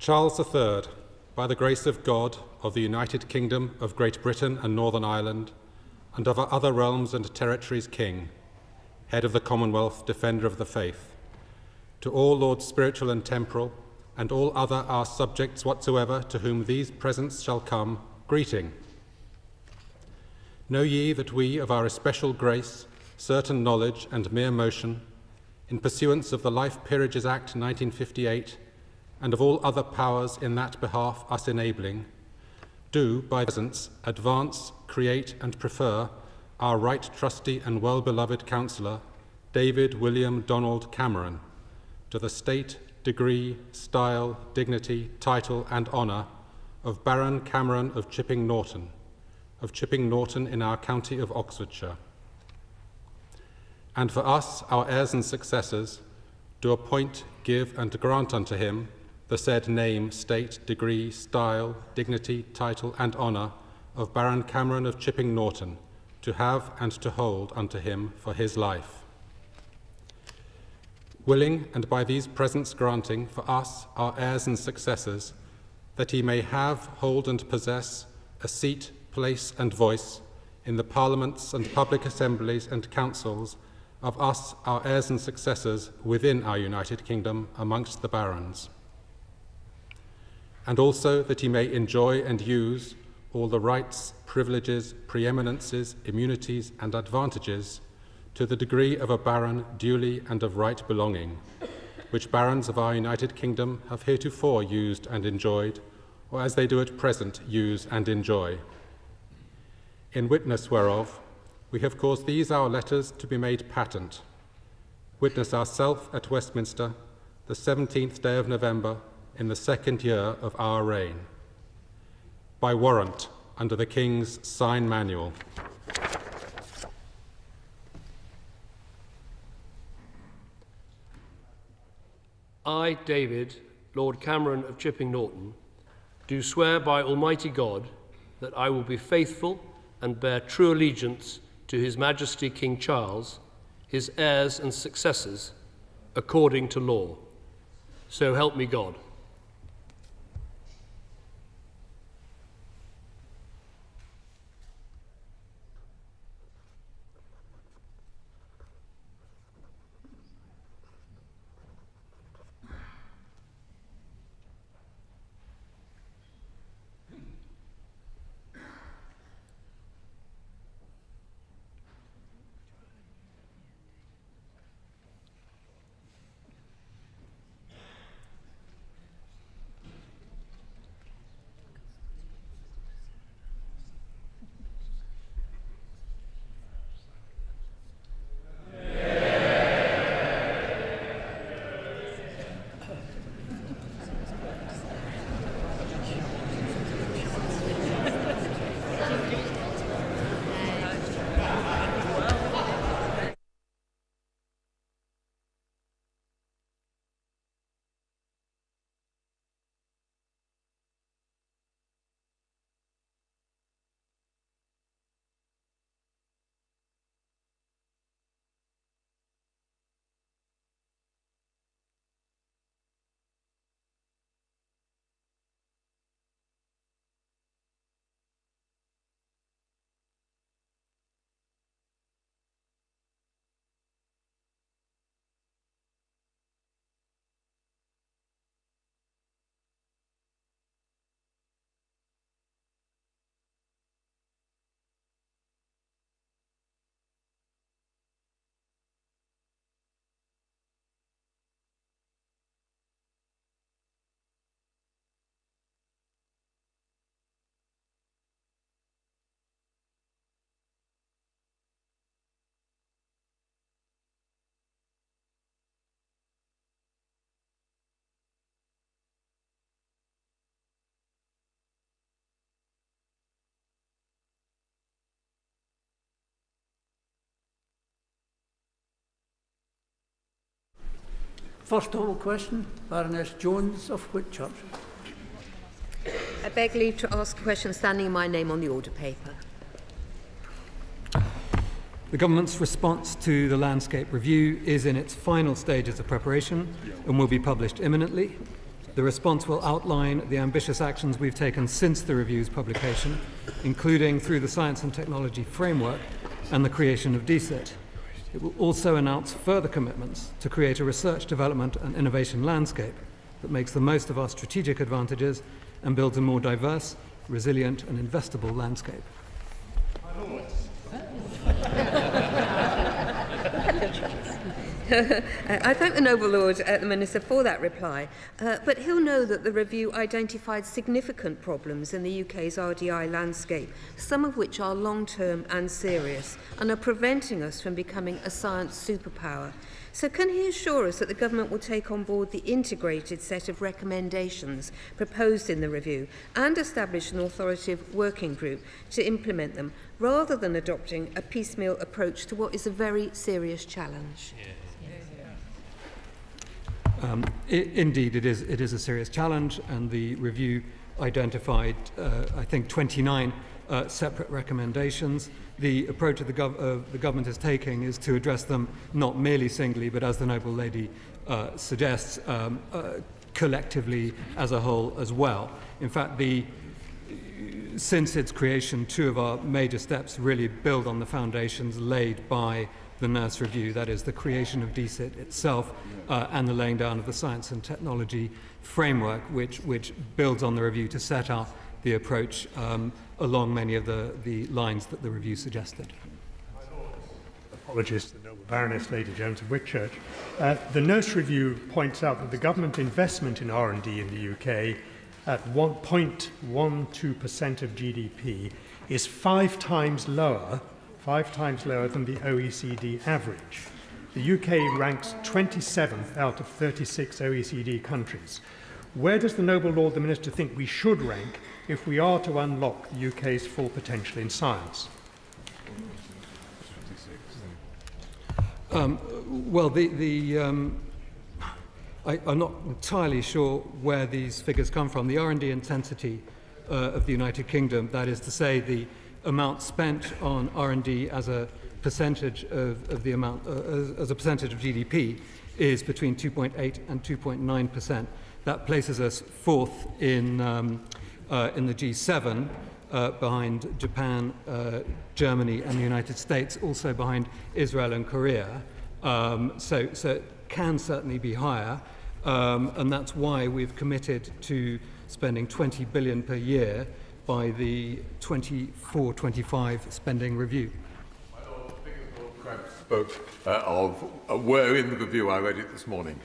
Charles III, by the grace of God, of the United Kingdom of Great Britain and Northern Ireland, and of our other realms and territories King, Head of the Commonwealth, Defender of the Faith, to all lords spiritual and temporal, and all other our subjects whatsoever to whom these presents shall come, greeting. Know ye that we of our especial grace, certain knowledge, and mere motion, in pursuance of the Life Peerages Act 1958, and of all other powers in that behalf us enabling, do, by presence, advance, create, and prefer our right trusty and well-beloved counsellor, David William Donald Cameron, to the state, degree, style, dignity, title, and honour of Baron Cameron of Chipping Norton in our county of Oxfordshire. And for us, our heirs and successors, do appoint, give, and grant unto him the said name, state, degree, style, dignity, title, and honour of Baron Cameron of Chipping Norton, to have and to hold unto him for his life. Willing, and by these presents granting, for us, our heirs and successors, that he may have, hold, and possess a seat, place, and voice in the parliaments and public assemblies and councils of us, our heirs and successors, within our United Kingdom, amongst the barons. And also that he may enjoy and use all the rights, privileges, preeminences, immunities, and advantages to the degree of a baron duly and of right belonging, which barons of our United Kingdom have heretofore used and enjoyed, or as they do at present use and enjoy. In witness whereof, we have caused these our letters to be made patent. Witness ourself at Westminster, the 17th day of November, in the 2nd year of our reign. By warrant, under the King's sign manual. I, David, Lord Cameron of Chipping Norton, do swear by Almighty God that I will be faithful and bear true allegiance to His Majesty King Charles, his heirs and successors, according to law. So help me God. First oral question, Baroness Jones of Whitchurch. I beg leave to ask a question standing in my name on the order paper. The Government's response to the landscape review is in its final stages of preparation and will be published imminently. The response will outline the ambitious actions we've taken since the review's publication, including through the Science and Technology Framework and the creation of DCIT. It will also announce further commitments to create a research, development and innovation landscape that makes the most of our strategic advantages and builds a more diverse, resilient and investable landscape. I thank the Noble Lord, the Minister, for that reply, but he'll know that the review identified significant problems in the UK's RDI landscape, some of which are long-term and serious, and are preventing us from becoming a science superpower. So can he assure us that the government will take on board the integrated set of recommendations proposed in the review and establish an authoritative working group to implement them, rather than adopting a piecemeal approach to what is a very serious challenge? Indeed, it is a serious challenge, and the review identified, I think, 29 separate recommendations. The approach that the government is taking is to address them not merely singly, but, as the Noble Lady suggests, collectively as a whole as well. In fact, since its creation, two of our major steps really build on the foundations laid by the nurse review, that is the creation of DCIT itself and the laying down of the Science and Technology Framework, which builds on the review to set out the approach along many of the lines that the review suggested. Apologies to the Noble Baroness Lady Jones of Whitchurch. The nurse review points out that the government investment in R&D in the UK at 1.12% of GDP is five times lower than the OECD average. The UK ranks 27th out of 36 OECD countries. Where does the Noble Lord the Minister think we should rank if we are to unlock the UK's full potential in science? Well, I'm not entirely sure where these figures come from. The R&D intensity of the United Kingdom, that is to say, the amount spent on R&D as a percentage of the amount as a percentage of GDP, is between 2.8 and 2.9%. That places us fourth in the G7, behind Japan, Germany, and the United States, also behind Israel and Korea. So it can certainly be higher, and that's why we've committed to spending 20 billion per year by the 24-25 spending review. Spoke of were in the review. I read it this morning.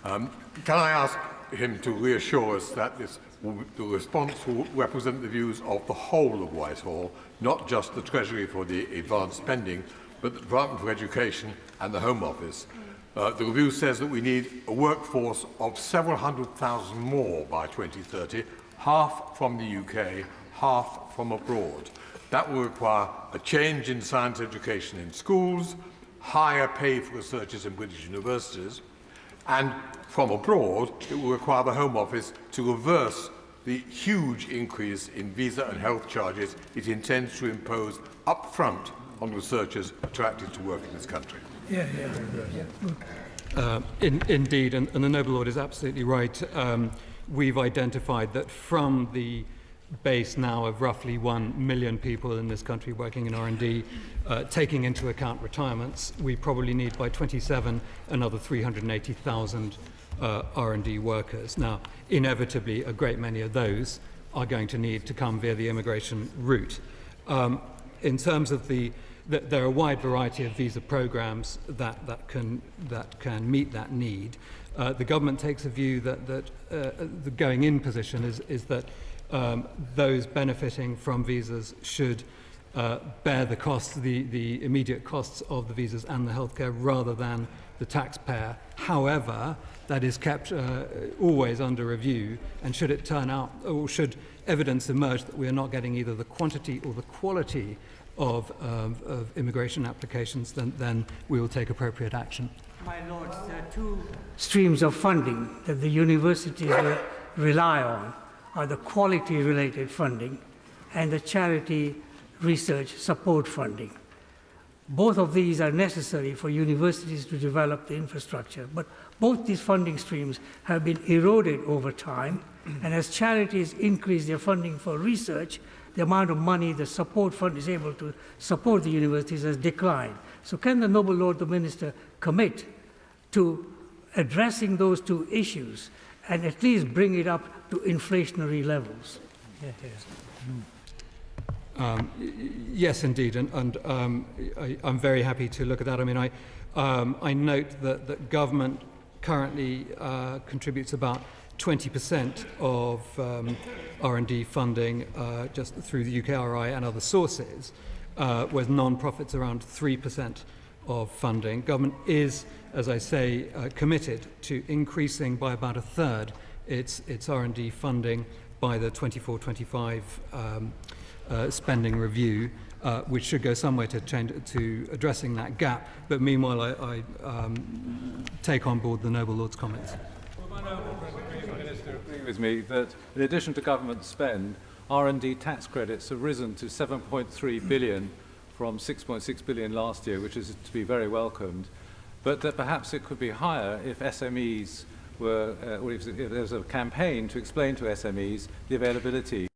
Can I ask him to reassure us that the response will represent the views of the whole of Whitehall, not just the Treasury for the advanced spending, but the Department for Education and the Home Office? The review says that we need a workforce of several 100,000 more by 2030, half from the UK, half from abroad. That will require a change in science education in schools, higher pay for researchers in British universities, and from abroad, it will require the Home Office to reverse the huge increase in visa and health charges it intends to impose up front on researchers attracted to work in this country. Indeed, and the Noble Lord is absolutely right. We've identified that from the base now of roughly 1 million people in this country working in R&D, taking into account retirements, we probably need by 27 another 380,000 R&D workers. Now, inevitably, a great many of those are going to need to come via the immigration route. In terms of there are a wide variety of visa programs that can meet that need. The government takes a view that the going-in position is that those benefiting from visas should bear the costs, the immediate costs of the visas and the healthcare, rather than the taxpayer. However, that is kept always under review, and should it turn out, or should evidence emerge that we are not getting either the quantity or the quality of immigration applications, then we will take appropriate action. My Lords, there are two streams of funding that the universities rely on, are the quality-related funding and the charity research support funding. Both of these are necessary for universities to develop the infrastructure, but both these funding streams have been eroded over time, and as charities increase their funding for research, the amount of money the support fund is able to support the universities has declined. So can the Noble Lord the Minister commit to addressing those two issues and at least bring it up to inflationary levels? Yes, indeed, and I'm very happy to look at that. I mean, I note that government currently contributes about 20% of R&D funding just through the UKRI and other sources, whereas non-profits around 3% of funding. Government is, as I say, committed to increasing by about a third its R&D funding by the 24-25 spending review, which should go somewhere to addressing that gap. But meanwhile, I take on board the Noble Lord's comments. Well, my Noble Minister agreeing with me that in addition to government spend, R&D tax credits have risen to 7.3 billion from 6.6 billion last year, which is to be very welcomed, but that perhaps it could be higher if SMEs were, or if there was a campaign to explain to SMEs the availability